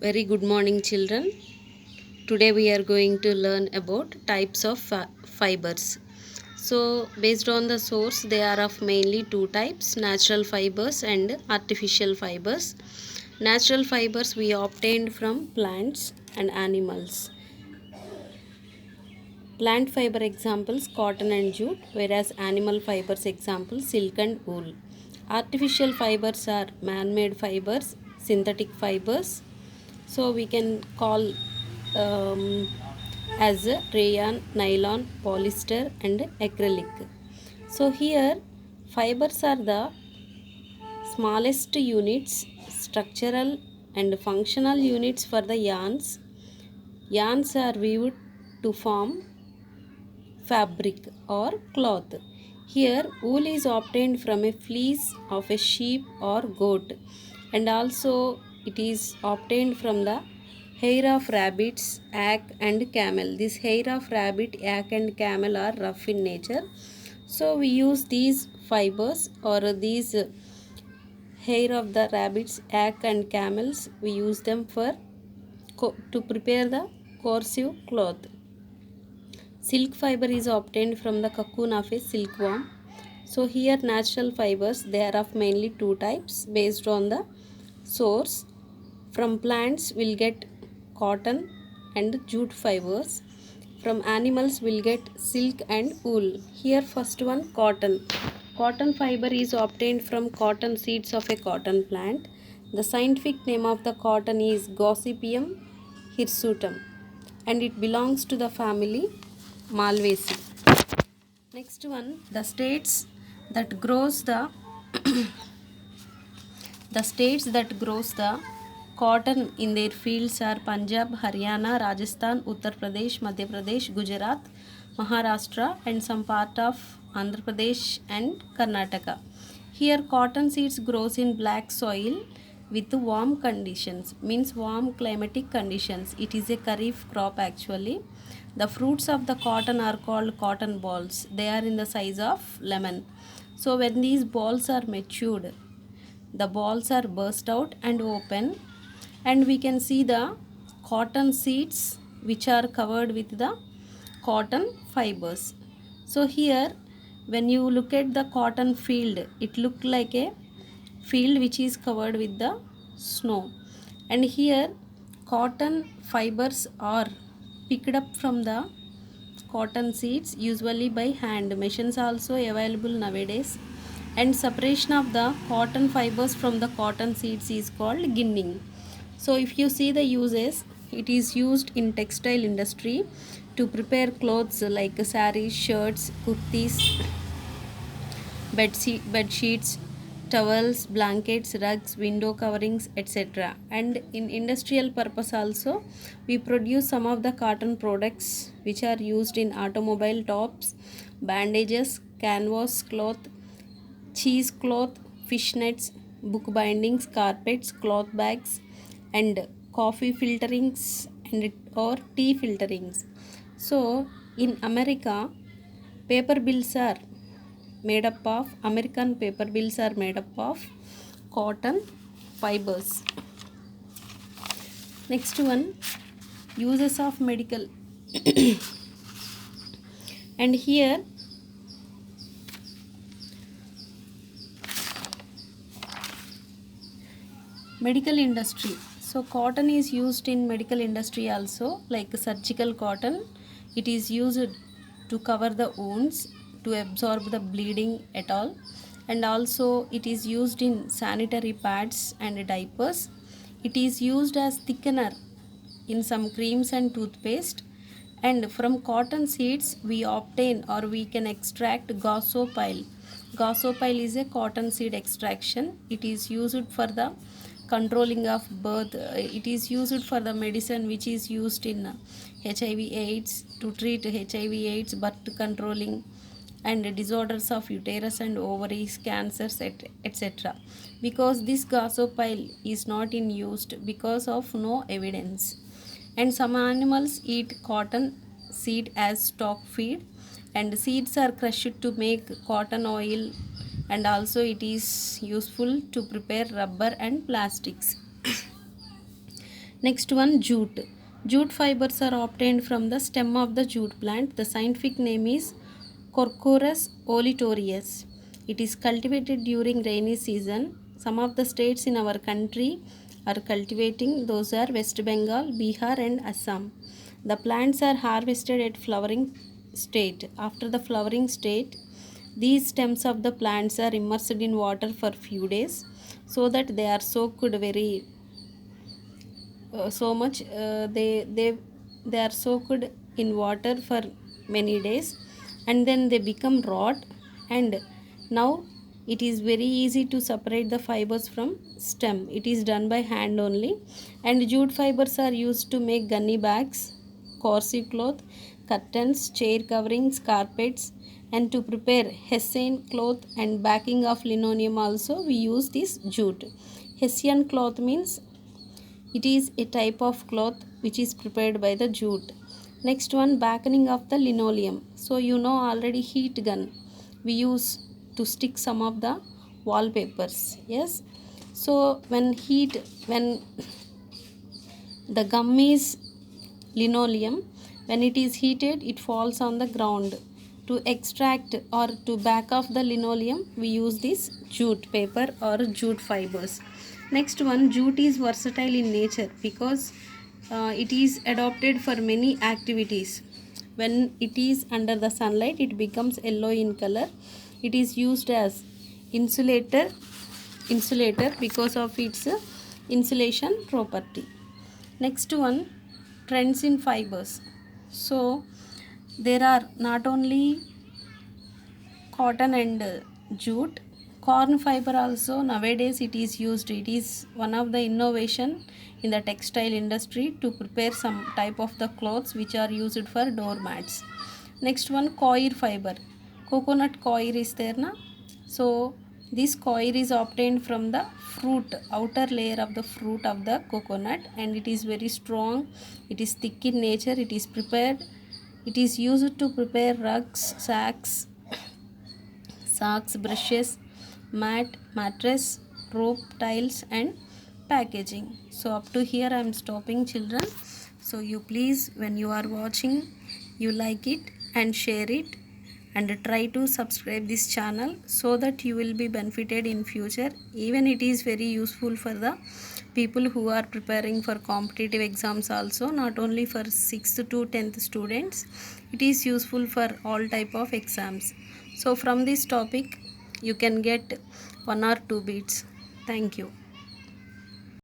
Very good morning, children. Today we are going to learn about types of fibers. So, based on the source, they are of mainly two types: natural fibers and artificial fibers. Natural fibers we obtained from plants and animals. Plant fiber examples cotton and jute, whereas animal fibers examples silk and wool. Artificial fibers are man-made fibers, synthetic fibers. So we can call um, as rayon, nylon, polyester, and acrylic. So here fibers are the smallest units, structural and functional units for the yarns. Yarns are weaved to form fabric or cloth. Here, wool is obtained from a fleece of a sheep or goat, and also it is obtained from the hair of rabbits, yak, and camel. This hair of rabbit, yak, and camel are rough in nature, so we use these fibers or these hair of the rabbits, yak, and camels. We use them for to prepare the corsive cloth. Silk fiber is obtained from the cocoon of a silkworm. So here natural fibers, they are of mainly two types based on the source. From plants we'll get cotton and jute fibers. From animals we'll get silk and wool. Here first one cotton. Cotton fiber is obtained from cotton seeds of a cotton plant. The scientific name of the cotton is Gossypium hirsutum and it belongs to the family Malvaceae. Next one, the states that grows the cotton in their fields are Punjab, Haryana, Rajasthan, Uttar Pradesh, Madhya Pradesh, Gujarat, Maharashtra, and some part of Andhra Pradesh and Karnataka. Here, cotton seeds grows in black soil with warm conditions, means warm climatic conditions. It is a kharif crop actually. The fruits of the cotton are called cotton balls. They are in the size of lemon. So when these balls are matured, the balls are burst out and open, and we can see the cotton seeds which are covered with the cotton fibers. So here when you look at the cotton field, it looked like a field which is covered with the snow, and here cotton fibers are picked up from the cotton seeds usually by hand. Machines also available nowadays, and separation of the cotton fibers from the cotton seeds is called ginning. So if you see the uses, it is used in textile industry to prepare clothes like saris, shirts, kurtis, bed sheets, towels, blankets, rugs, window coverings, etc. And in industrial purpose also, we produce some of the cotton products which are used in automobile tops, bandages, canvas cloth, cheesecloth, fishnets, book bindings, carpets, cloth bags, and coffee filterings and or tea filterings. So in America, paper bills are made up of American paper bills are made up of cotton fibers. Next one, uses of medical. And here medical industry. So cotton is used in medical industry also, like surgical cotton. It is used to cover the wounds, to absorb the bleeding at all, and also it is used in sanitary pads and diapers. It is used as thickener in some creams and toothpaste. And from cotton seeds we obtain or we can extract gossopile. Gossopile is a cotton seed extraction. It is used for the controlling of birth. It is used for the medicine which is used in HIV AIDS, to treat HIV AIDS, birth controlling, and disorders of uterus and ovaries, cancers, etc. Because this gossopile is not in used because of no evidence. And some animals eat cotton seed as stock feed, and seeds are crushed to make cotton oil, and also it is useful to prepare rubber and plastics. Next one, jute. Jute fibers are obtained from the stem of the jute plant. The scientific name is Quercus oletorius. It is cultivated during rainy season. Some of the states in our country are cultivating. Those are West Bengal, Bihar and Assam. The plants are harvested at flowering state. After the flowering state, these stems of the plants are immersed in water for few days so that they are soaked very so much they are soaked in water for many days, and then they become rot, and now it is very easy to separate the fibers from stem. It is done by hand only, and jute fibers are used to make gunny bags, corset cloth, curtains, chair coverings, carpets, and to prepare hessian cloth and backing of linoleum also we use this jute. Hessian cloth means it is a type of cloth which is prepared by the jute. Next one, backing of the linoleum. So you know already heat gun we use to stick some of the wallpapers. Yes. So when the gum is linoleum, when it is heated it falls on the ground. To extract or to back off the linoleum we use this jute paper or jute fibers. Next one, jute is versatile in nature because it is adopted for many activities. When it is under the sunlight it becomes yellow in color. It is used as insulator because of its insulation property. Next one, trends in fibers. So there are not only cotton and jute, corn fiber also nowadays it is used. It is one of the innovation in the textile industry to prepare some type of the clothes which are used for doormats. Next one, coir fiber. Coconut coir is there na. So this coir is obtained from the fruit, outer layer of the fruit of the coconut, and it is very strong. It is thick in nature. It is prepared. It is used to prepare rugs, socks, brushes, mattress, rope, tiles, and packaging. So up to here I am stopping, children. So you please, when you are watching, you like it and share it, and try to subscribe this channel so that you will be benefited in future. Even it is very useful for the people who are preparing for competitive exams also, not only for 6th to 10th students. It is useful for all type of exams. So from this topic you can get 1 or 2 bits. Thank you.